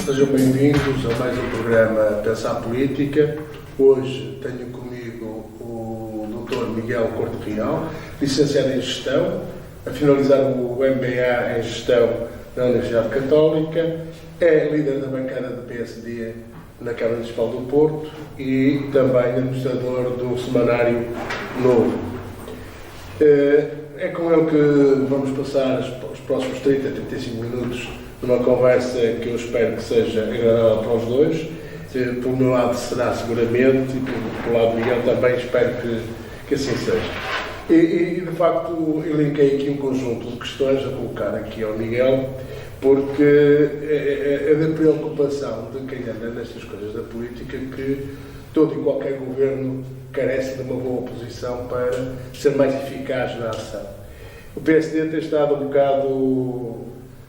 Sejam bem-vindos a mais um programa Pensar Política. Hoje tenho comigo o Dr. Miguel Corte Real, licenciado em Gestão, a finalizar o MBA em Gestão na Universidade Católica, é líder da bancada do PSD na Câmara Municipal do Porto e também administrador do semanário Novo. É com ele que vamos passar os próximos 30 a 35 minutos numa conversa que eu espero que seja agradável para os dois. Pelo meu lado será seguramente e pelo lado do Miguel também espero que assim seja. E de facto eu linkei aqui um conjunto de questões a colocar aqui ao Miguel, porque é da preocupação de quem anda nestas coisas da política que todo e qualquer governo carece de uma boa oposição para ser mais eficaz na ação. O PSD tem estado um bocado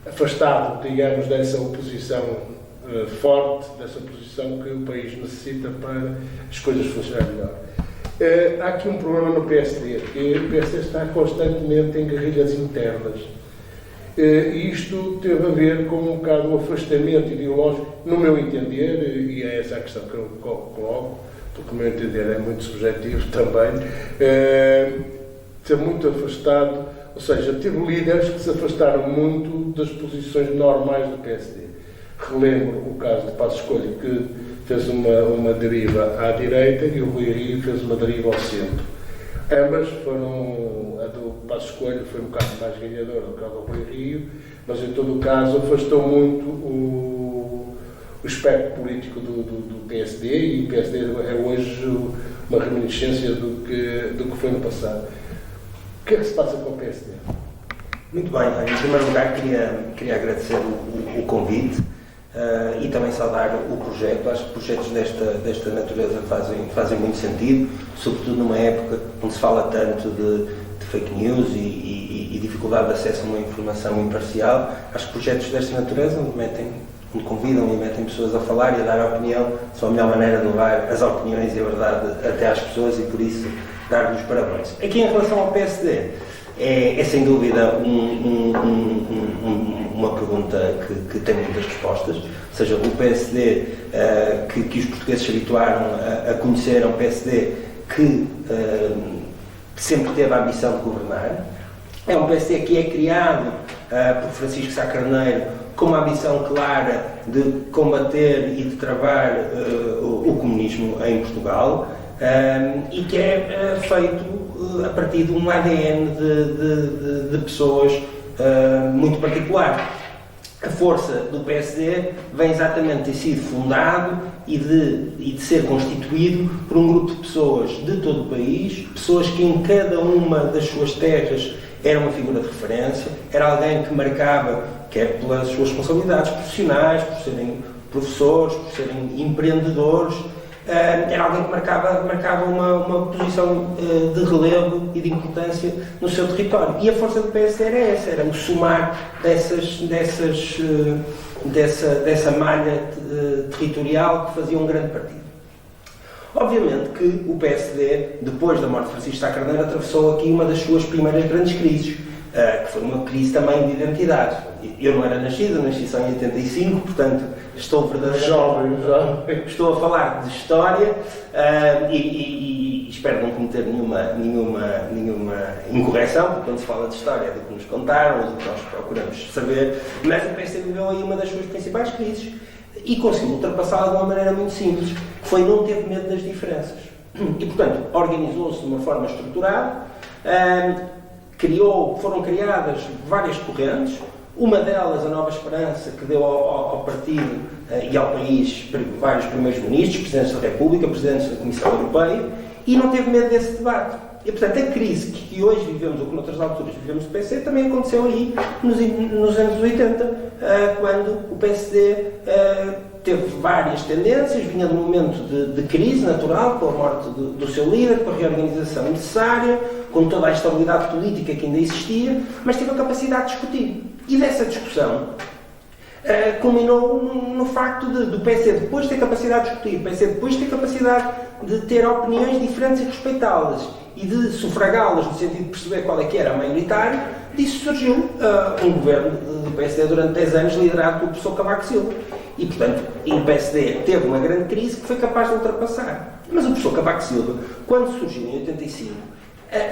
afastado, digamos, dessa oposição forte, dessa oposição que o país necessita para as coisas funcionarem melhor. Há aqui um problema no PSD, que o PSD está constantemente em guerrilhas internas. E isto teve a ver com um bocado o afastamento ideológico, no meu entender, e é essa a questão que eu coloco, porque o meu entender é muito subjetivo também, ser muito afastado, ou seja, teve líderes que se afastaram muito das posições normais do PSD. Relembro o caso de Passos Coelho, que fez uma deriva à direita, e o Rui Rio fez uma deriva ao centro. Ambas foram, a do Passos Coelho foi um bocado mais ganhadora do que a do Rui Rio, mas em todo o caso afastou muito o espectro político do PSD, e o PSD é hoje uma reminiscência do que foi no passado. O que é que se passa com o PSD? Muito bem, em primeiro lugar queria agradecer o convite e também saudar o projeto. Acho que projetos desta natureza fazem muito sentido, sobretudo numa época onde se fala tanto de fake news e dificuldade de acesso a uma informação imparcial. Acho que projetos desta natureza, onde convidam e metem pessoas a falar e a dar opinião, são a melhor maneira de levar as opiniões e a verdade até às pessoas, e por isso dar-lhes parabéns. Aqui em relação ao PSD, é sem dúvida uma pergunta que tem muitas respostas. Ou seja, o PSD que os portugueses se habituaram a conhecer, é um PSD que sempre teve a ambição de governar. É um PSD que é criado por Francisco Sá Carneiro com uma ambição clara de combater e de travar o comunismo em Portugal, e que é feito a partir de um ADN de pessoas muito particular. A força do PSD vem exatamente ter sido fundado e de ser constituído por um grupo de pessoas de todo o país, pessoas que em cada uma das suas terras era uma figura de referência, era alguém que marcava, quer pelas suas responsabilidades profissionais, por serem professores, por serem empreendedores, era alguém que marcava uma posição de relevo e de importância no seu território. E a força do PSD era essa, era o somar dessa malha territorial que fazia um grande partido. Obviamente que o PSD, depois da morte de Francisco Sá Carneiro, atravessou aqui uma das suas primeiras grandes crises, que foi uma crise também de identidade. Eu não era nascido, nasci só em 85, portanto estou verdadeiramente jovem. Estou a falar de história e espero não cometer nenhuma incorreção, porque quando se fala de história é do que nos contaram, é do que nós procuramos saber, mas o PSD viveu aí uma das suas principais crises e conseguiu ultrapassá-la de uma maneira muito simples, que foi não ter medo das diferenças. E, portanto, organizou-se de uma forma estruturada, foram criadas várias correntes, uma delas, a Nova Esperança, que deu ao partido e ao país vários primeiros ministros, presidentes da República, presidentes da Comissão Europeia, e não teve medo desse debate. E, portanto, a crise que hoje vivemos, ou que noutras alturas vivemos do PSD, também aconteceu aí nos anos 80, quando o PSD teve várias tendências, vinha de um momento de crise natural, com a morte do seu líder, com a reorganização necessária, com toda a estabilidade política que ainda existia, mas teve a capacidade de discutir. E dessa discussão culminou no facto do PSD depois ter capacidade de discutir, o PSD depois ter capacidade de ter opiniões diferentes e respeitá-las. e de sufragá-las no sentido de perceber qual é que era a maioritária, disso surgiu um governo do PSD durante 10 anos liderado pelo professor Cavaco Silva. E, portanto, o PSD teve uma grande crise que foi capaz de ultrapassar. Mas o professor Cavaco Silva, quando surgiu em 85,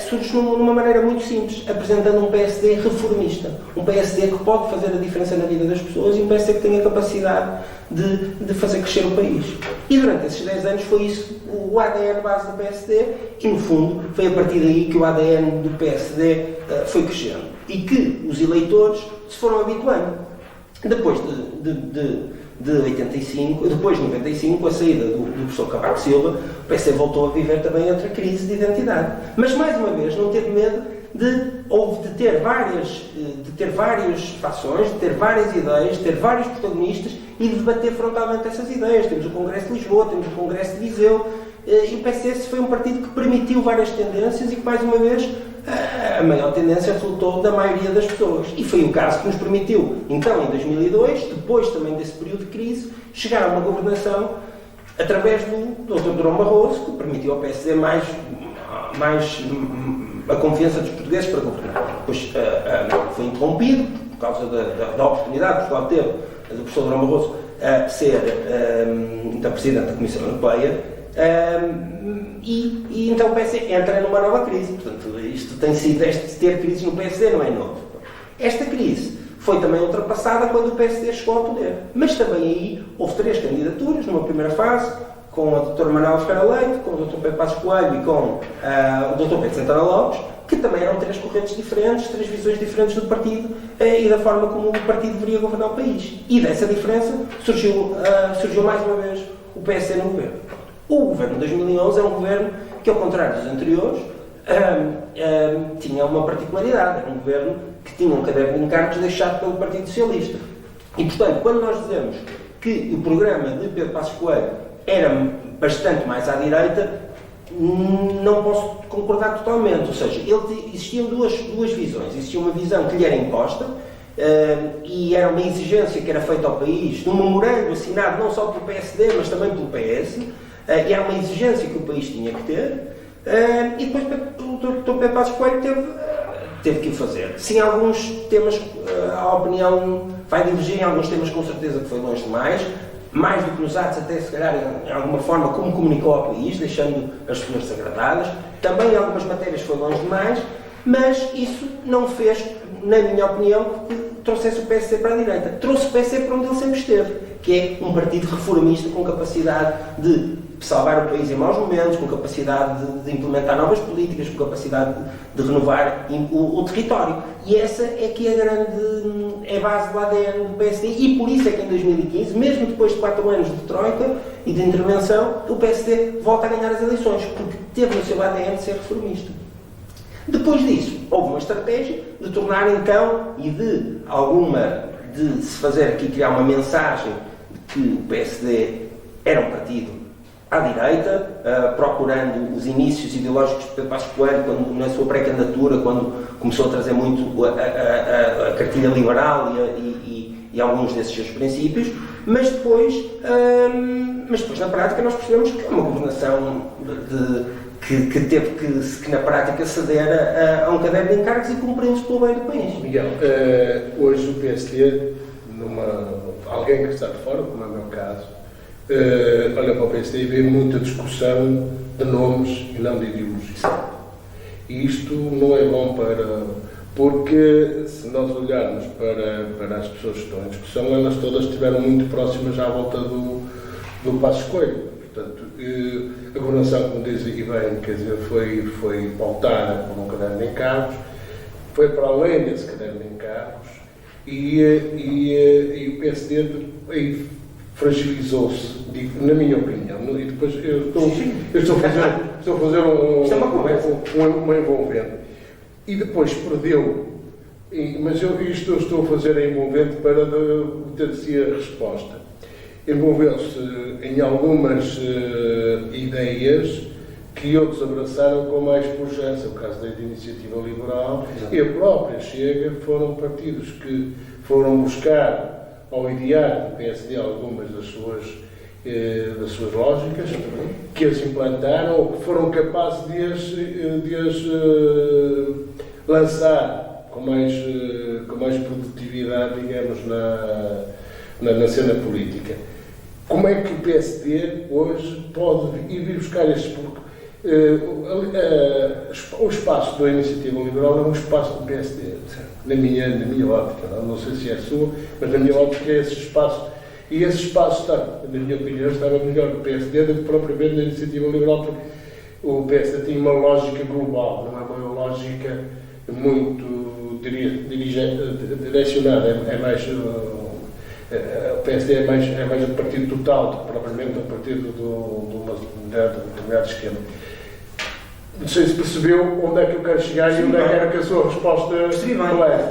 surge numa maneira muito simples, apresentando um PSD reformista. Um PSD que pode fazer a diferença na vida das pessoas e um PSD que tem a capacidade de fazer crescer o país. E durante esses 10 anos foi isso o ADN base do PSD e, no fundo, foi a partir daí que o ADN do PSD foi crescendo. E que os eleitores se foram habituando. Depois de 85, depois de 95, com a saída do professor Cavaco Silva, o PSD voltou a viver também outra crise de identidade. Mas, mais uma vez, não teve medo de ter várias fações, de ter várias ideias, de ter vários protagonistas e de debater frontalmente essas ideias. Temos o Congresso de Lisboa, temos o Congresso de Viseu, e o PSD foi um partido que permitiu várias tendências e que, mais uma vez, a maior tendência resultou da maioria das pessoas. E foi o caso que nos permitiu, então, em 2002, depois também desse período de crise, chegar a uma governação através do Dr. Durão Barroso, que permitiu ao PSD mais a confiança dos portugueses para governar. Depois foi interrompido, por causa da oportunidade que Portugal teve do professor Durão Barroso ser então Presidente da Comissão Europeia. E então o PSD entra numa nova crise. Portanto, isto tem sido, ter crise no PSD não é novo. Esta crise foi também ultrapassada quando o PSD chegou ao poder. Mas também aí houve 3 candidaturas numa primeira fase, com a Dr. Manuel Ferreira Leite, com o Dr. Pedro Passos Coelho e com o Dr. Pedro Santana Lopes, que também eram 3 correntes diferentes, 3 visões diferentes do partido e da forma como o partido deveria governar o país. E dessa diferença surgiu mais uma vez o PSD no governo. O governo de 2011 é um governo que, ao contrário dos anteriores, tinha uma particularidade. Era um governo que tinha um caderno de encargos deixado pelo Partido Socialista. E, portanto, quando nós dizemos que o programa de Pedro Passos Coelho era bastante mais à direita, não posso concordar totalmente. Ou seja, existiam duas visões. Existia uma visão que lhe era imposta, e era uma exigência que era feita ao país, num memorando assinado não só pelo PSD, mas também pelo PS, e era uma exigência que o país tinha que ter, e depois o Dr. Pedro Passos Coelho teve que o fazer. Sim, alguns temas, a opinião vai divergir, em alguns temas com certeza que foi longe demais, mais do que nos atos, até se calhar em alguma forma como comunicou ao país, deixando as pessoas desagradadas. Também em algumas matérias foi longe demais, mas isso não fez, na minha opinião, que trouxesse o PSD para a direita. Trouxe o PSD para onde ele sempre esteve, que é um partido reformista com capacidade de salvar o país em maus momentos, com capacidade de implementar novas políticas, com capacidade de renovar o território. E essa é que é a base do ADN do PSD, e por isso é que em 2015, mesmo depois de 4 anos de troika e de intervenção, o PSD volta a ganhar as eleições, porque teve no seu ADN de ser reformista. Depois disso, houve uma estratégia de tornar então, e de se fazer aqui, criar uma mensagem de que o PSD era um partido à direita, procurando os inícios ideológicos de Pedro Passos Coelho, na sua pré-candidatura, quando começou a trazer muito a cartilha liberal e alguns desses seus princípios, mas depois na prática nós percebemos que é uma governação que teve que na prática ceder a um caderno de encargos e cumpri-los pelo bem do país. Miguel, hoje o PSD, alguém que está de fora, como é o meu caso, olha para o PSD e vê muita discussão de nomes e não de ideologia. E isto não é bom porque se nós olharmos para as pessoas que estão em discussão, elas todas estiveram muito próximas à volta do Passos Coelho. Portanto, a governação, como diz e bem, quer dizer, foi pautada por um caderno de encargos, foi para além desse caderno de encargos e o PSD fragilizou-se, na minha opinião, e depois eu estou a fazer uma envolvente, e depois perdeu, mas isto estou a fazer a envolvente para ter-se a resposta. Envolveu-se em algumas ideias que outros abraçaram com mais pujança, o caso da Iniciativa Liberal. Exato. E a própria Chega foram partidos que foram buscar ao ideário do PSD algumas das suas das suas lógicas, que as implantaram ou que foram capazes de as lançar com mais produtividade, digamos, na cena política. Como é que o PSD hoje pode ir buscar esses... o espaço da Iniciativa Liberal é um espaço do PSD, na minha ótica, não sei se é a sua, mas na minha ótica é esse espaço. E esse espaço está, na minha opinião, estava melhor no PSD do que propriamente na Iniciativa Liberal, porque o PSD tem uma lógica global, não é uma lógica muito direcionada, é mais... O PSD é mais um partido total do que propriamente um partido de um determinado esquema. Não sei se percebeu onde é que eu quero chegar e onde é que era que a sua resposta é.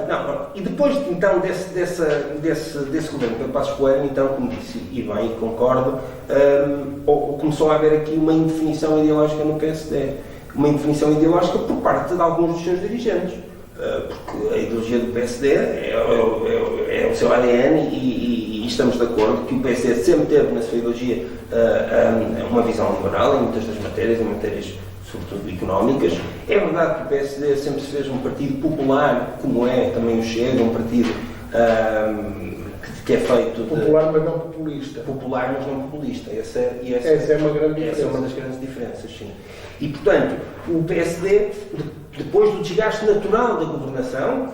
Não, e depois então desse governo Pedro Passos Coelho, então, como disse, e bem, e concordo, começou a haver aqui uma indefinição ideológica no PSD. Uma indefinição ideológica por parte de alguns dos seus dirigentes. Porque a ideologia do PSD é o seu ADN e estamos de acordo que o PSD sempre teve na sua ideologia uma visão liberal em muitas das matérias, em matérias sobretudo económicas. É verdade que o PSD sempre se fez um partido popular, como é também o Chega, um partido que é feito popular, mas não populista. Popular, mas não populista. Essa é uma grande diferença. Essa é uma das grandes diferenças, sim. E, portanto, o PSD, depois do desgaste natural da governação,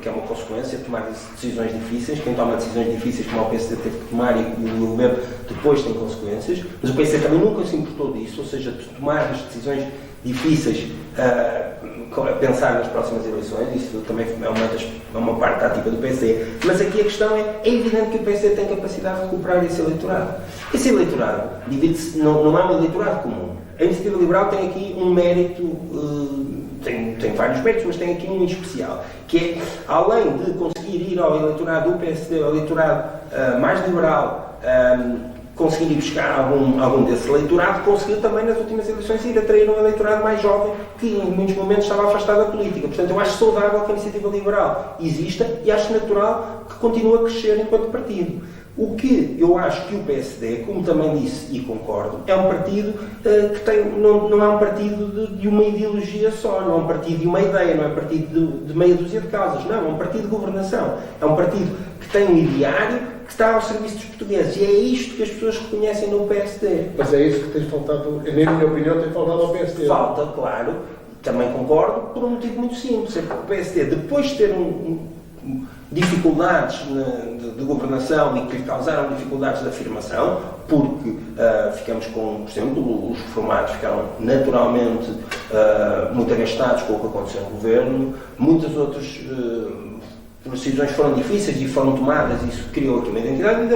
que é uma consequência de tomar decisões difíceis, quem toma decisões difíceis como o PSD teve que tomar e o governo depois tem consequências, mas o PSD também nunca se importou disso, ou seja, de tomar as decisões difíceis a pensar nas próximas eleições. Isso também é uma parte ativa do PSD. Mas aqui a questão é evidente que o PSD tem capacidade de recuperar esse eleitorado. Esse eleitorado divide-se, não é um eleitorado comum. A Iniciativa Liberal tem aqui um mérito, tem vários méritos, mas tem aqui um em especial, que é, além de conseguir ir ao eleitorado do PSD, ao eleitorado mais liberal, conseguir ir buscar algum desse eleitorado, conseguiu também nas últimas eleições ir atrair um eleitorado mais jovem que em muitos momentos estava afastado da política. Portanto, eu acho saudável que a Iniciativa Liberal exista e acho natural que continue a crescer enquanto partido. O que eu acho que o PSD, como também disse e concordo, é um partido que não é um partido de uma ideologia só, não é um partido de uma ideia, não é um partido de meia dúzia de causas, não, é um partido de governação. É um partido que tem um ideário que está ao serviço dos portugueses e é isto que as pessoas reconhecem no PSD. Mas é isso que tem faltado, na minha opinião, tem faltado ao PSD. Falta, claro, também concordo, por um motivo muito simples, é que o PSD, depois de ter dificuldades de governação e que lhe causaram dificuldades de afirmação, porque ficamos com, por exemplo, os reformados ficaram naturalmente muito agastados com o que aconteceu no governo, muitas outras decisões foram difíceis e foram tomadas, e isso criou aqui uma identidade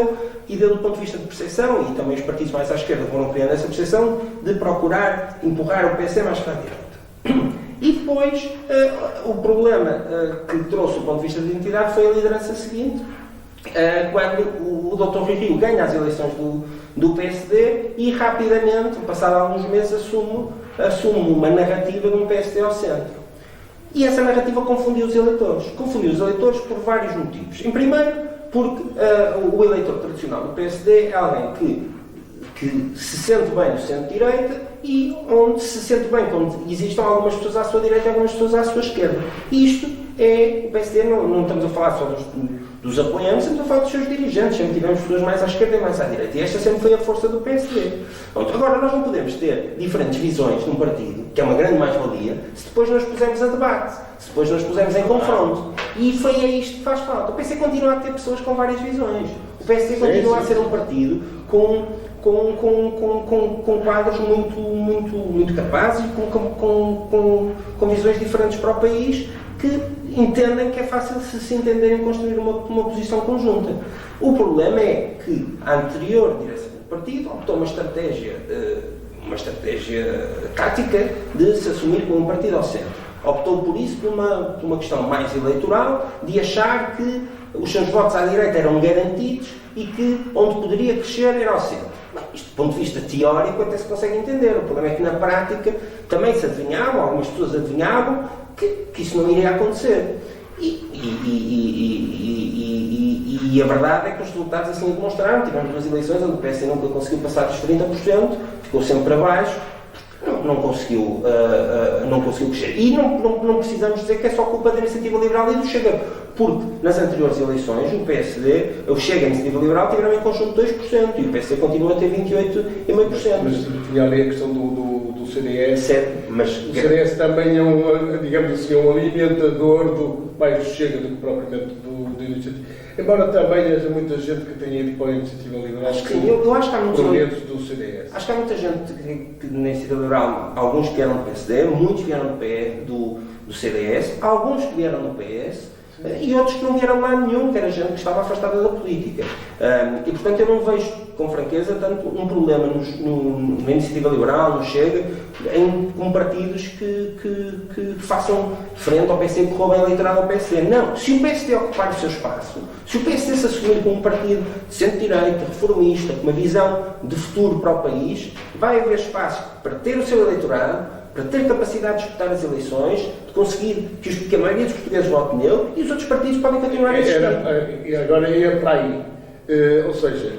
e deu do ponto de vista de percepção, e também os partidos mais à esquerda foram criando essa percepção de procurar empurrar o PSD mais para a direita. E depois, o problema que trouxe do ponto de vista de identidade foi a liderança seguinte, quando o Dr. Rui Rio ganha as eleições do PSD e rapidamente, passado alguns meses, assume uma narrativa de um PSD ao centro. E essa narrativa confundiu os eleitores. Confundiu os eleitores por vários motivos. Em primeiro, porque o eleitor tradicional do PSD é alguém que se sente bem no centro-direita e onde se sente bem quando existam algumas pessoas à sua direita e algumas pessoas à sua esquerda. Isto é, o PSD, não estamos a falar só dos apoiantes, estamos a falar dos seus dirigentes, sempre tivemos pessoas mais à esquerda e mais à direita. E esta sempre foi a força do PSD. Agora, nós não podemos ter diferentes visões num partido, que é uma grande mais-valia, se depois nos pusermos a debate, se depois nos pusermos em confronto. E foi a isto que faz falta. O PSD continua a ter pessoas com várias visões. O PSD continua a ser um partido com quadros muito capazes e com visões diferentes para o país, que entendem que é fácil se entenderem construir uma posição conjunta. O problema é que a anterior direção do partido optou uma estratégia tática de se assumir como um partido ao centro. Optou por isso por uma questão mais eleitoral, de achar que os seus votos à direita eram garantidos e que onde poderia crescer era ao centro. Isto, do ponto de vista teórico, até se consegue entender. O problema é que na prática também se adivinhavam, algumas pessoas adivinhavam que isso não iria acontecer. E E a verdade é que os resultados assim o demonstraram. Tivemos duas eleições onde o PSD nunca conseguiu passar dos 30%, ficou sempre para baixo, não conseguiu crescer. E não precisamos dizer que é só culpa da Iniciativa Liberal e do Chega, porque nas anteriores eleições o PSD, o Chega e a Iniciativa Liberal tiveram em conjunto 2% e o PSD continua a ter 28,5%. Mas tinha ali a questão do CDS. Certo, mas o CDS também é digamos assim, um alimentador mais do Chega do que propriamente do Iniciativa. Embora também haja muita gente que tenha ido para a Iniciativa Liberal. Sim, eu acho que há muita gente do CDS. Acho que há muita gente que na Iniciativa Liberal, alguns que vieram do PSD, muitos vieram do CDS, alguns que vieram do PS, e outros que não vieram lá nenhum, que era gente que estava afastada da política. E, portanto, eu não vejo, com franqueza, tanto um problema na Iniciativa Liberal, no Chega, com partidos que façam frente ao PSD, que roubem eleitorado ao PSD. Não. Se o PSD ocupar o seu espaço, se o PSD se assumir como um partido de centro-direita, reformista, com uma visão de futuro para o país, vai haver espaço para ter o seu eleitorado, para ter capacidade de disputar as eleições, de conseguir que a maioria dos portugueses vote nele, e os outros partidos podem continuar a existir. E agora ia para aí. Ou seja,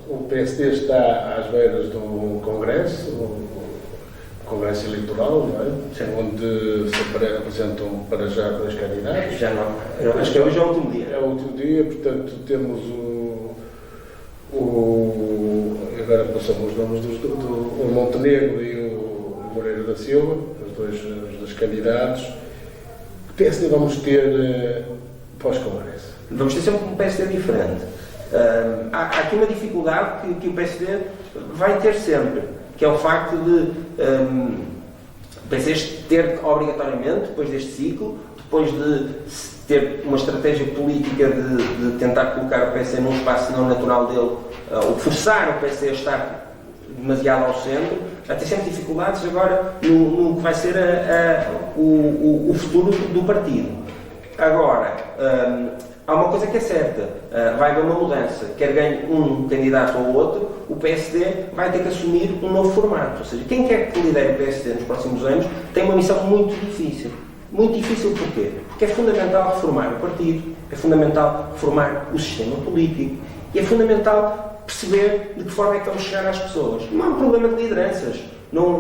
o PSD está às beiras do Congresso, o Congresso Eleitoral, não é? Onde se apresentam para já dois candidatos. Já não. Acho que hoje é o último dia. É o último dia, portanto temos agora passamos os nomes do Montenegro e o Moreira da Silva, os dois candidatos. O PSD vamos ter pós-Congresso. Vamos ter sempre um PSD diferente. Há aqui uma dificuldade que o PSD vai ter sempre, que é o facto de o PSD ter obrigatoriamente, depois deste ciclo, depois de ter uma estratégia política de tentar colocar o PSD num espaço não natural dele, ou forçar o PSD a estar demasiado ao centro, a ter sempre dificuldades agora no que vai ser o futuro do partido. Agora, há uma coisa que é certa, vai haver uma mudança, quer ganhe um candidato ou outro, o PSD vai ter que assumir um novo formato, ou seja, quem quer que lidere o PSD nos próximos anos tem uma missão muito difícil. Muito difícil porquê? Porque é fundamental reformar o partido, é fundamental reformar o sistema político e é fundamental perceber de que forma é que vamos chegar às pessoas. Não há um problema de lideranças,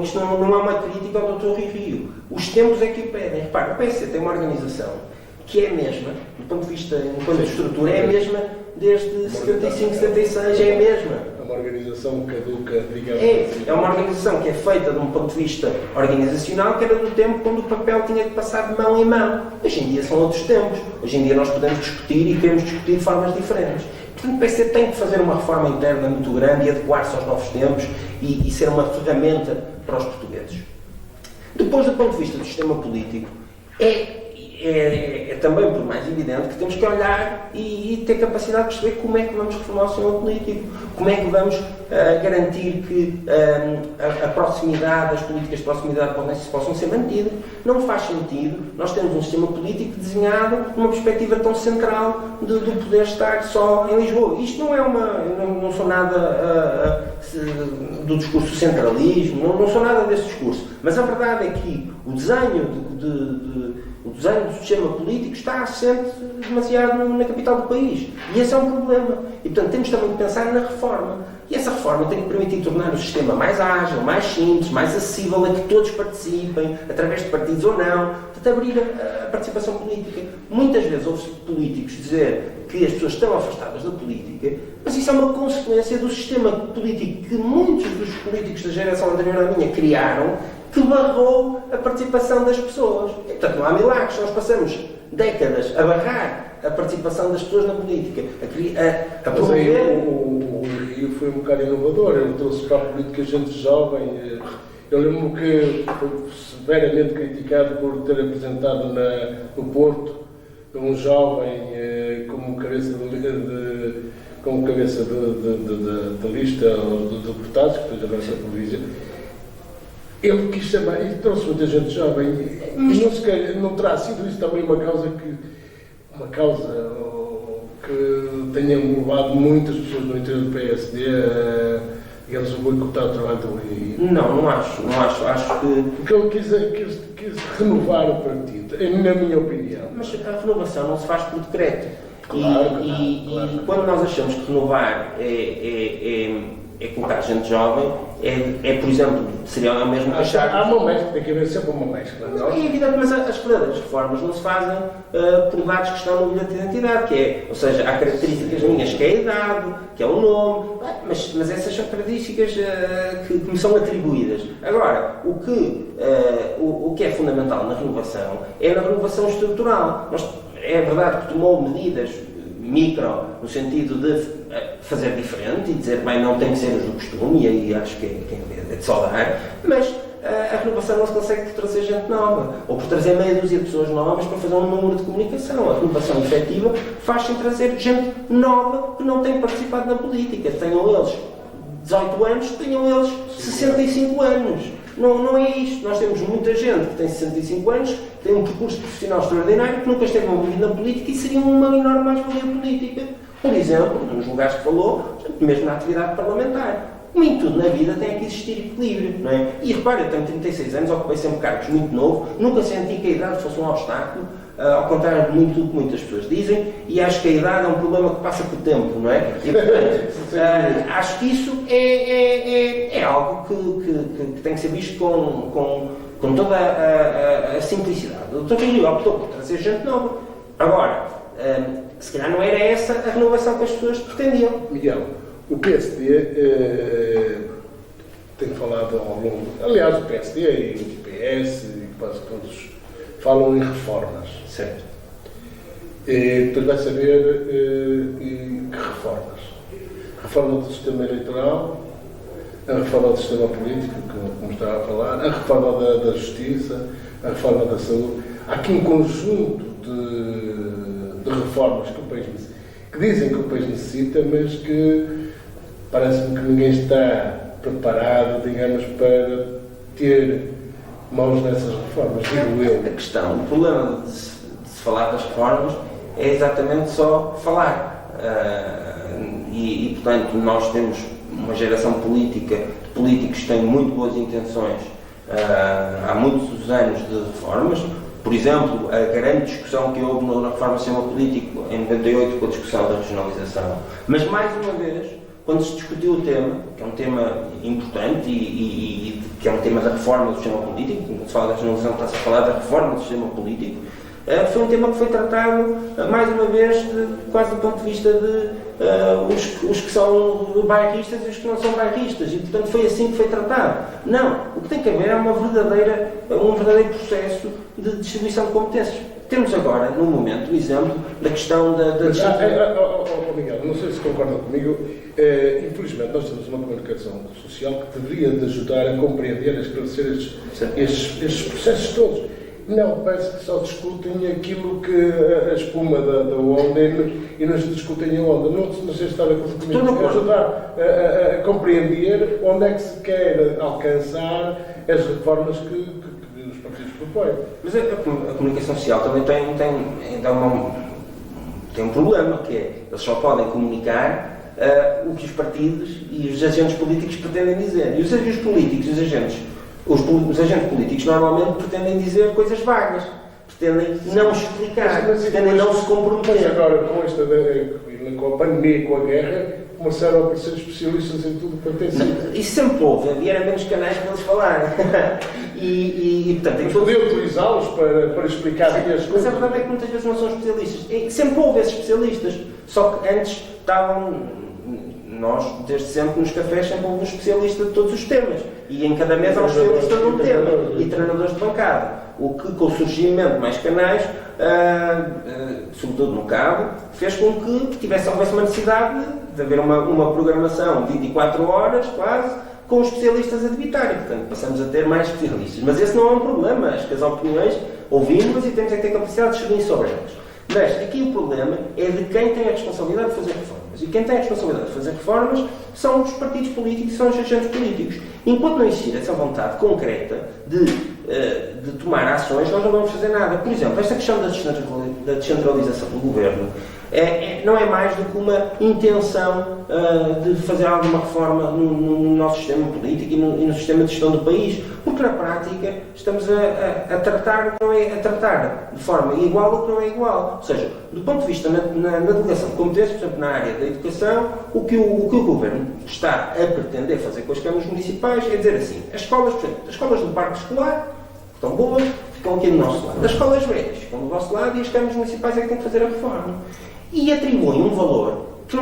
isto não é uma crítica ao Dr. Rui Rio. Os tempos é que o pedem. Repare, o PSD tem uma organização que é a mesma, do ponto de vista, enquanto estrutura, é a mesma desde 75, 76, é a mesma. É uma organização caduca, digamos assim. É uma organização que é feita de um ponto de vista organizacional, que era do tempo quando o papel tinha que passar de mão em mão. Hoje em dia são outros tempos. Hoje em dia nós podemos discutir e queremos discutir de formas diferentes. Portanto, o PSD tem que fazer uma reforma interna muito grande e adequar-se aos novos tempos e ser uma ferramenta para os portugueses. Depois, do ponto de vista do sistema político, é também por mais evidente que temos que olhar e ter capacidade de perceber como é que vamos reformar o sistema político, como é que vamos garantir que a proximidade, as políticas de proximidade possam ser mantidas. Não faz sentido nós termos um sistema político desenhado numa perspectiva tão central do poder estar só em Lisboa. Isto não é não sou nada do discurso do centralismo, não sou nada desse discurso, mas a verdade é que o desenho do sistema político está assente demasiado na capital do país. E esse é um problema. E, portanto, temos também de pensar na reforma. E essa reforma tem que permitir tornar o sistema mais ágil, mais simples, mais acessível, a que todos participem, através de partidos ou não, de abrir a participação política. Muitas vezes ouve-se políticos dizer que as pessoas estão afastadas da política, mas isso é uma consequência do sistema político que muitos dos políticos da geração anterior à minha criaram, que barrou a participação das pessoas. E, portanto, não há milagres. Nós passamos décadas a barrar a participação das pessoas na política, a promover... O Rio foi um bocado inovador. Ele trouxe para a política gente jovem. Eu lembro que foi severamente criticado por ter apresentado no Porto um jovem como cabeça de lista de deputados, que depois agora se televisão. Ele quis chamar, e trouxe muita gente jovem, mas não terá sido isso também uma causa que tenha levado muitas pessoas no interior do PSD a eles boicotar o trabalho do Rio? Não acho. Acho que... Porque ele quis renovar o partido, na minha opinião. Mas a renovação não se faz por decreto. Claro, e quando nós achamos que renovar é colocar gente jovem, por exemplo, seria o mesmo que achar... Há uma mescla, tem que haver sempre uma mescla. Não, é evidente, mas as verdadeiras reformas não se fazem por dados que estão no bilhete de identidade, ou seja, há características minhas, que é a idade, que é o nome, mas essas são características que me são atribuídas. Agora, o que é fundamental na renovação é na renovação estrutural. É verdade que tomou medidas micro, no sentido de fazer diferente e dizer, bem, não tem que ser os do costume, e aí acho que é de saudar, mas a renovação não se consegue por trazer gente nova, ou por trazer meia dúzia de pessoas novas para fazer um número de comunicação. A renovação efetiva faz-se em trazer gente nova que não tem participado na política, tenham eles 18 anos, tenham eles 65 anos. Não é isto. Nós temos muita gente que tem 65 anos, que tem um percurso profissional extraordinário, que nunca esteve envolvido na política e seria uma enorme mais-valia política. Por exemplo, nos lugares que falou, mesmo na atividade parlamentar. Como em tudo na vida tem que existir equilíbrio, não é? E repare, eu tenho 36 anos, ocupei sempre cargos muito novo, nunca senti que a idade fosse um obstáculo, ao contrário de muito do que muitas pessoas dizem, e acho que a idade é um problema que passa com o tempo, não é? E, portanto, acho que isso é algo que tem que ser visto com toda a simplicidade. O Dr. Rui optou por trazer gente nova. Agora, se calhar não era essa a renovação que as pessoas pretendiam. Miguel, o PSD tem falado ao longo... Aliás, o PSD e o PS e quase todos falam em reformas. Certo. E depois vai saber que reformas. Reforma do sistema eleitoral, a reforma do sistema político, como estava a falar, a reforma da justiça, a reforma da saúde. Há aqui um conjunto de reformas que o país necessita, que dizem que o país necessita, mas que parece-me que ninguém está preparado, digamos, para ter mãos nessas reformas, digo eu. A questão, o problema de se falar das reformas é exatamente só falar. Portanto, nós temos uma geração política de políticos que têm muito boas intenções há muitos anos de reformas. Por exemplo, a grande discussão que houve na reforma do sistema político em 98 com a discussão da regionalização. Mas, mais uma vez, quando se discutiu o tema, que é um tema importante e que é um tema da reforma do sistema político, quando se fala da regionalização está-se a falar da reforma do sistema político, foi um tema que foi tratado, mais uma vez, quase do ponto de vista de os que são bairristas e os que não são bairristas, e portanto foi assim que foi tratado. Não, o que tem que haver é um verdadeiro processo de distribuição de competências. Temos agora, no momento, o exemplo da questão da Miguel, não sei se concordam comigo, infelizmente nós temos uma comunicação social que deveria de ajudar a compreender, a esclarecer estes processos todos. Não, parece que só discutem aquilo que a espuma da onda e não se discutem a onda. Não sei se está a comigo. Ajudar a compreender onde é que se quer alcançar as reformas que os partidos propõem. Mas a comunicação social também tem um problema, que é eles só podem comunicar o que os partidos e os agentes políticos pretendem dizer. E os agentes políticos e os agentes políticos normalmente pretendem dizer coisas vagas, pretendem não explicar, pretendem não se comprometer. Mas agora, com a pandemia e com a guerra, começaram a aparecer especialistas em tudo para ter sido. Isso sempre houve, havia menos canais para eles falarem. Portanto, mas podia utilizá-los para explicar as coisas. Mas a verdade é que muitas vezes não são especialistas. Sempre houve esses especialistas, só que antes nós, desde sempre, nos cafés, sempre houve um especialista de todos os temas. E em cada mesa há um especialista de um tema. E treinadores de bancada. O que, com o surgimento de mais canais, sobretudo no cabo, fez com que houvesse uma necessidade de haver uma programação 24 horas, quase, com os especialistas a debitarem. Portanto, passamos a ter mais especialistas. Mas esse não é um problema. Acho que as opiniões ouvimos e temos que ter capacidade de discernir sobre elas. Mas aqui o problema é de quem tem a responsabilidade de fazer reformas. E quem tem a responsabilidade de fazer reformas são os partidos políticos e são os agentes políticos. Enquanto não existir essa vontade concreta de tomar ações, nós não vamos fazer nada. Por exemplo, esta questão da descentralização do governo Não é mais do que uma intenção de fazer alguma reforma no nosso sistema político e no sistema de gestão do país, porque na prática estamos a tratar o que não é a tratar de forma igual o que não é igual. Ou seja, do ponto de vista na delegação de competências, por exemplo, na área da educação, o que o Governo está a pretender fazer com as câmaras municipais é dizer assim, as escolas, por exemplo, as escolas do parque escolar, que estão boas, ficam aqui do nosso lado. As escolas velhas ficam do vosso lado e as câmaras municipais é que têm que fazer a reforma. E atribuem um valor que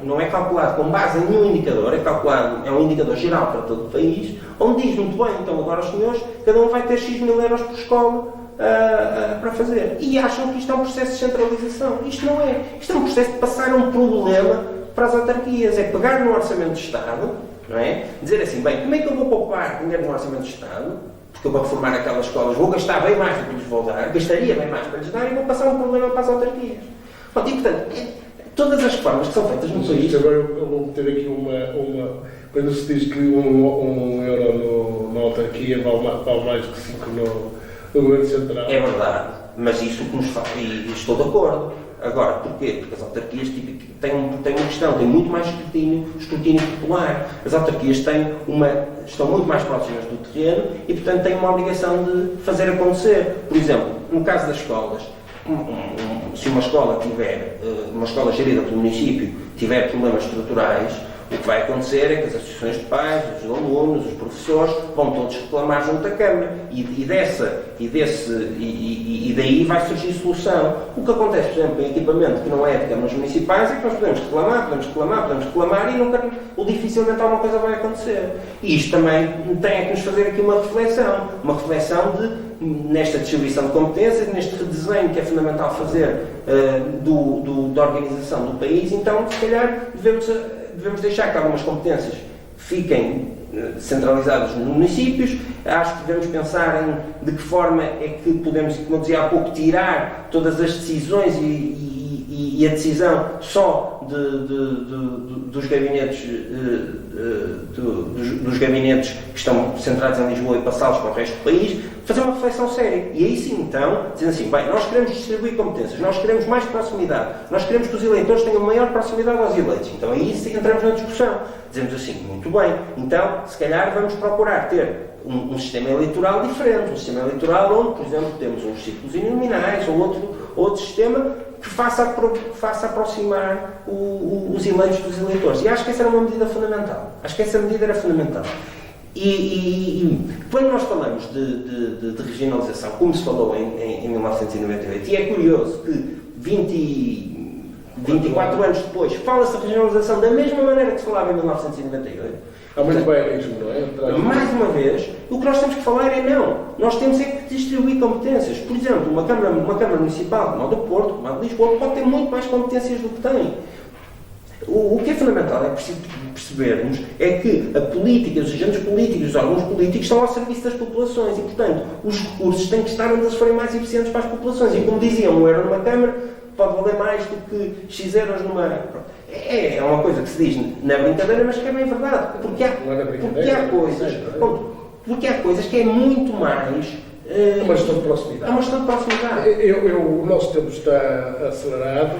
não é calculado com base em nenhum indicador, é um indicador geral para todo o país, onde diz muito bem, então agora os senhores, cada um vai ter X mil euros por escola para fazer. E acham que isto é um processo de centralização. Isto não é. Isto é um processo de passar um problema para as autarquias. É pegar no orçamento do Estado, não é? Dizer assim, bem, como é que eu vou poupar dinheiro no orçamento do Estado? Porque eu vou reformar aquelas escolas, vou gastar bem mais do que lhes vou dar, gastaria bem mais para lhes dar e vou passar um problema para as autarquias. Bom, e portanto, todas as reformas que são feitas no país... Agora eu vou meter aqui uma... Quando se diz que um euro na autarquia vale mais que 5 no governo central. É verdade, mas isso que nos faz, e estou de acordo. Agora, porquê? Porque as autarquias têm uma questão, têm muito mais escrutínio popular. As autarquias estão muito mais próximas do terreno e, portanto, têm uma obrigação de fazer acontecer. Por exemplo, no caso das escolas, se uma escola uma escola gerida pelo município tiver problemas estruturais, o que vai acontecer é que as associações de pais, os alunos, os professores vão todos reclamar junto à Câmara e daí vai surgir solução. O que acontece, por exemplo, em equipamento que não é de câmaras municipais é que nós podemos reclamar e dificilmente alguma coisa vai acontecer. E isto também tem que nos fazer aqui uma reflexão nesta distribuição de competências, neste redesenho que é fundamental fazer da organização do país. Então, se calhar, devemos deixar que algumas competências fiquem centralizadas nos municípios. Acho que devemos pensar em de que forma é que podemos, como eu dizia há pouco, tirar todas as decisões e a decisão só dos gabinetes que estão centrados em Lisboa e passá-los para o resto do país, fazer uma reflexão séria. E aí sim, então, dizendo assim, bem, nós queremos distribuir competências, nós queremos mais proximidade, nós queremos que os eleitores tenham maior proximidade aos eleitos. Então aí sim entramos na discussão. Dizemos assim, muito bem, então, se calhar vamos procurar ter um sistema eleitoral diferente, um sistema eleitoral onde, por exemplo, temos uns círculos uninominais ou outro sistema que faça aproximar os eleitos dos eleitores. E acho que essa era uma medida fundamental. Acho que essa medida era fundamental. E quando nós falamos de regionalização, como se falou em 1998, e é curioso que 24 anos depois fala-se de regionalização da mesma maneira que se falava em 1998, há muito bairrismo, não é? Mais uma vez, o que nós temos que falar é não. Nós temos é que distribuir competências. Por exemplo, uma Câmara Municipal, como a do Porto, como a de Lisboa, pode ter muito mais competências do que tem. O que é fundamental é percebermos é que a política, os agentes políticos, os órgãos políticos estão ao serviço das populações e, portanto, os recursos têm que estar onde eles forem mais eficientes para as populações. E, como diziam, um euro numa Câmara pode valer mais do que X euros numa... É uma coisa que se diz na brincadeira, mas que é bem verdade. Porque há coisas que é muito mais... É uma questão de proximidade. É uma questão de proximidade. O nosso tempo está acelerado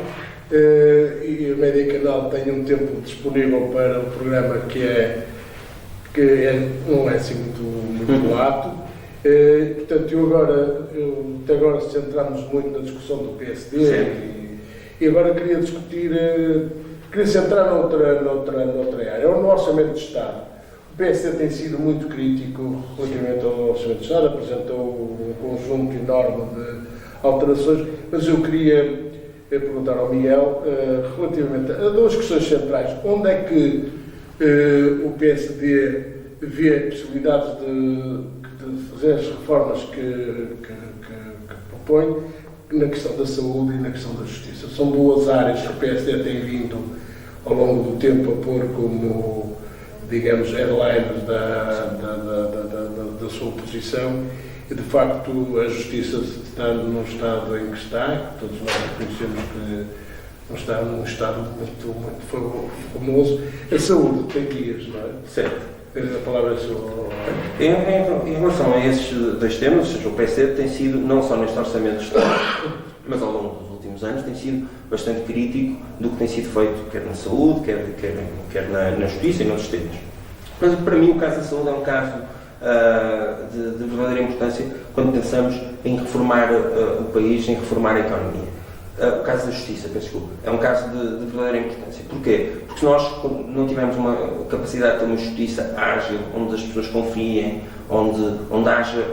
e a Média Canal tem um tempo disponível para um programa que não é assim muito lato. Portanto, até agora centramos muito na discussão do PSD e agora queria centrar noutra área. No Orçamento de Estado. O PSD tem sido muito crítico relativamente ao Orçamento de Estado, apresentou um conjunto enorme de alterações, mas eu queria perguntar ao Miguel relativamente a duas questões centrais. Onde é que o PSD vê possibilidades de fazer as reformas que propõe na questão da saúde e na questão da justiça? São duas áreas que o PSD tem vindo ao longo do tempo a pôr como, digamos, headliners da sua posição e, de facto, a justiça está num estado em que está, todos nós reconhecemos que não está num estado muito famoso. A saúde tem guias, não é? Certo. A palavra é sua. Em relação a esses dois temas, ou seja, o PSD tem sido, não só neste Orçamento de Estado, mas ao longo dos últimos últimos anos tem sido bastante crítico do que tem sido feito, quer na saúde, quer na justiça e noutros temas. Mas para mim o caso da saúde é um caso de verdadeira importância quando pensamos em reformar o país, em reformar a economia. O caso da justiça, peço desculpa, é um caso de verdadeira importância. Porquê? Porque se nós não tivermos uma capacidade de ter uma justiça ágil, onde as pessoas confiem, onde haja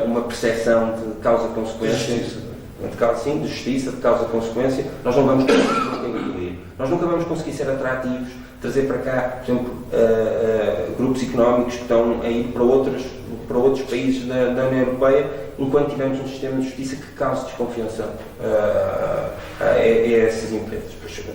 uma percepção de causa-consequência, de justiça, de causa-consequência, nós não vamos conseguir evoluir. Nós nunca vamos conseguir ser atrativos, trazer para cá, por exemplo, grupos económicos que estão a ir para outros países da União Europeia, enquanto tivermos um sistema de justiça que cause desconfiança a essas empresas.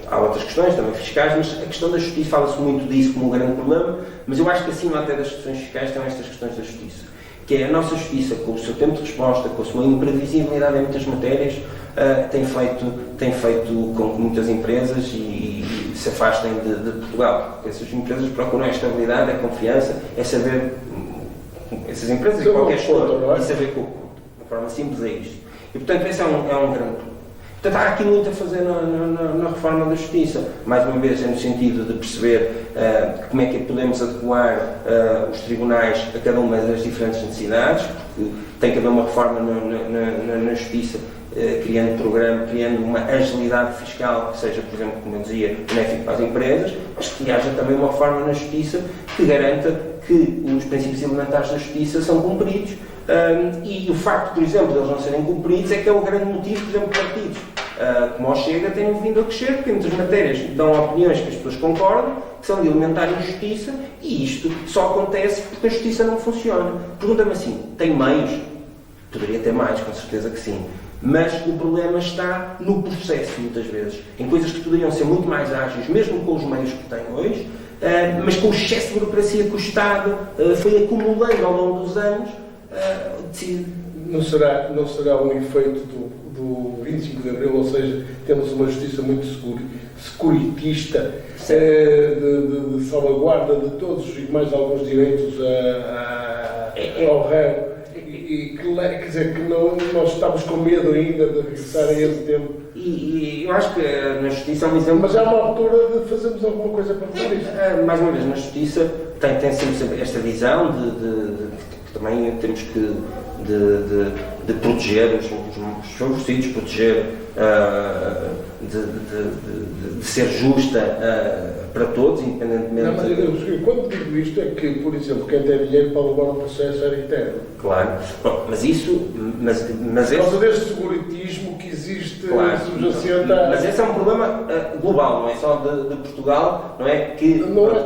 Há outras questões, também fiscais, mas a questão da justiça, fala-se muito disso como um grande problema, mas eu acho que acima até das questões fiscais estão estas questões da justiça, que é a nossa justiça, com o seu tempo de resposta, com a sua imprevisibilidade em muitas matérias, tem feito com que muitas empresas se afastem de Portugal, porque essas empresas procuram a estabilidade, a confiança, é saber, essas empresas e qualquer gestor, e saber como, de forma simples é isto. E portanto esse é um grande problema. Portanto, há aqui muito a fazer na reforma da justiça, mais uma vez no sentido de perceber como é que podemos adequar os tribunais a cada uma das diferentes necessidades, porque tem que haver uma reforma na justiça, criando programa, criando uma agilidade fiscal que seja, por exemplo, como eu dizia, benéfico para as empresas, mas que haja também uma reforma na justiça que garanta que os princípios elementares da justiça são cumpridos. E o facto, por exemplo, de eles não serem cumpridos é que é o grande motivo, por exemplo, de partidos como o Chega têm vindo a crescer, porque em muitas matérias dão opiniões que as pessoas concordam, que são de elementar injustiça, e isto só acontece porque a justiça não funciona. Pergunta-me assim, tem meios? Poderia ter mais, com certeza que sim. Mas o problema está no processo, muitas vezes, em coisas que poderiam ser muito mais ágeis, mesmo com os meios que tem hoje, mas com o excesso de burocracia que o Estado foi acumulando ao longo dos anos. Não será um efeito do 25 de Abril, ou seja, temos uma justiça muito securitista, de salvaguarda de todos e mais alguns direitos ao réu, e quer dizer que nós estamos com medo ainda de regressar a esse tempo. E eu acho que na justiça é um exemplo... Mas há uma altura de fazermos alguma coisa para fazer isto. Mais uma vez, na justiça tem sempre esta visão de que também temos que de proteger os favorecidos, proteger, de ser justa para todos, independentemente... Não, mas quando digo isto é que, por exemplo, quem tem dinheiro para levar um processo era interno. Claro, bom, mas isso... Mas por causa deste seguritismo que existe, claro, subjacente mas esse é um problema global, não é só de Portugal, não é?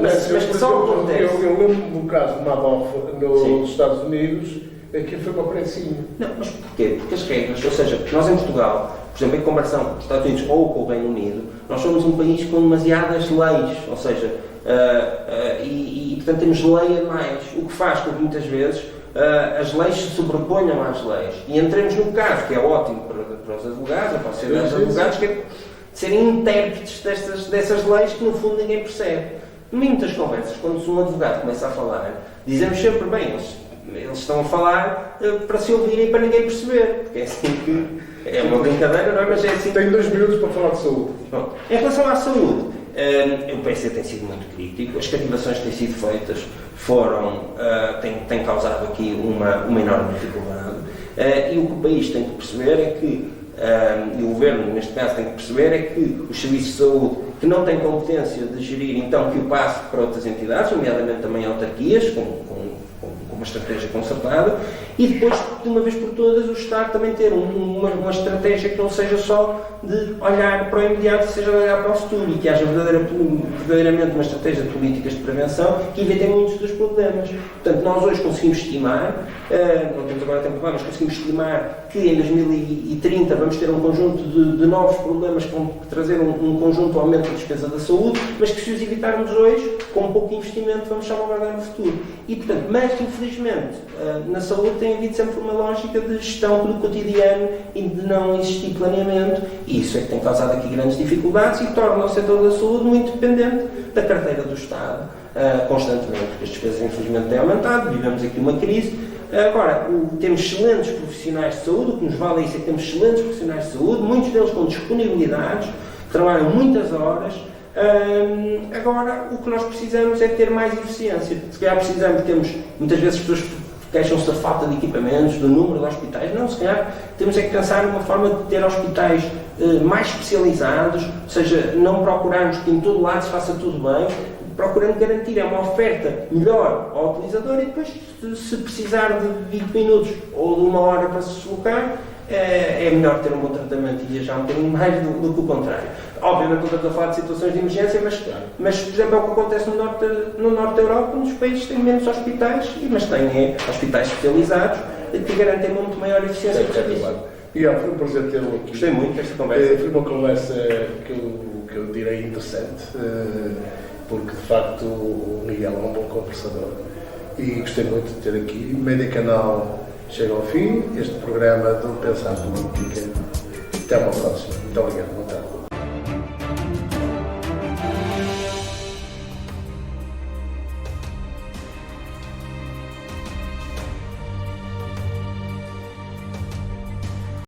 Mas que só acontece... Eu lembro do caso de Madoff nos Estados Unidos. Aquilo foi uma precinha. Não, mas porquê? Porque as regras, ou seja, nós em Portugal, por exemplo, em comparação com os Estados Unidos ou com o Reino Unido, nós somos um país com demasiadas leis, ou seja, portanto temos lei a mais, o que faz com que muitas vezes as leis se sobreponham às leis. E entremos no caso, que é ótimo para os advogados, para a sociedade dos advogados, que é serem intérpretes dessas leis que no fundo ninguém percebe. Em muitas conversas, quando um advogado começa a falar, dizemos sempre, bem, eles estão a falar para se ouvirem e para ninguém perceber, porque é assim que é uma brincadeira, não é? Mas é assim. Tenho 2 minutos para falar de saúde. Bom, em relação à saúde, o PSD tem sido muito crítico, as cativações que têm sido feitas têm causado aqui uma enorme dificuldade, e o que o país tem que perceber é que, e o Governo neste caso tem que perceber, é que os serviços de saúde que não têm competência de gerir, então que o passe para outras entidades, nomeadamente também autarquias, com uma estratégia concertada, e depois, de uma vez por todas, o Estado também ter uma estratégia que não seja só de olhar para o imediato, seja de olhar para o futuro, e que haja verdadeiramente uma estratégia de políticas de prevenção que evitem muitos dos problemas. Portanto, nós hoje conseguimos estimar, não temos agora tempo para, mas conseguimos estimar que em 2030 vamos ter um conjunto de novos problemas que vão trazer um conjunto de aumento da despesa da saúde, mas que se os evitarmos hoje, com pouco investimento, vamos salvaguardar no futuro. E, portanto, mas infelizmente, na saúde tem havido sempre uma lógica de gestão do cotidiano e de não existir planeamento, e isso é que tem causado aqui grandes dificuldades e torna o setor da saúde muito dependente da carteira do Estado, constantemente, porque as despesas infelizmente têm aumentado, vivemos aqui uma crise, Agora, temos excelentes profissionais de saúde, o que nos vale isso é que temos excelentes profissionais de saúde, muitos deles com disponibilidades, trabalham muitas horas. Agora, o que nós precisamos é ter mais eficiência. Se calhar temos muitas vezes pessoas queixam-se da falta de equipamentos, do número de hospitais. Não, se calhar temos é que pensar numa forma de ter hospitais mais especializados, ou seja, não procurarmos que em todo lado se faça tudo bem, procurando garantir uma oferta melhor ao utilizador e depois, se precisar de 20 minutos ou de 1 hora para se deslocar, é melhor ter um bom tratamento e viajar um bocadinho mais do que o contrário. Obviamente, não estou a falar de situações de emergência, mas por exemplo, é o que acontece no norte da Europa, nos países que têm menos hospitais, mas têm hospitais especializados que garantem muito maior eficiência do serviço. E foi um prazer tê-lo aqui. Gostei muito desta conversa. Foi uma conversa que eu direi interessante, porque de facto o Miguel é um bom conversador e gostei muito de ter aqui. Média Canal chega ao fim, este programa do Pensar Política. Até uma próxima. Muito obrigado.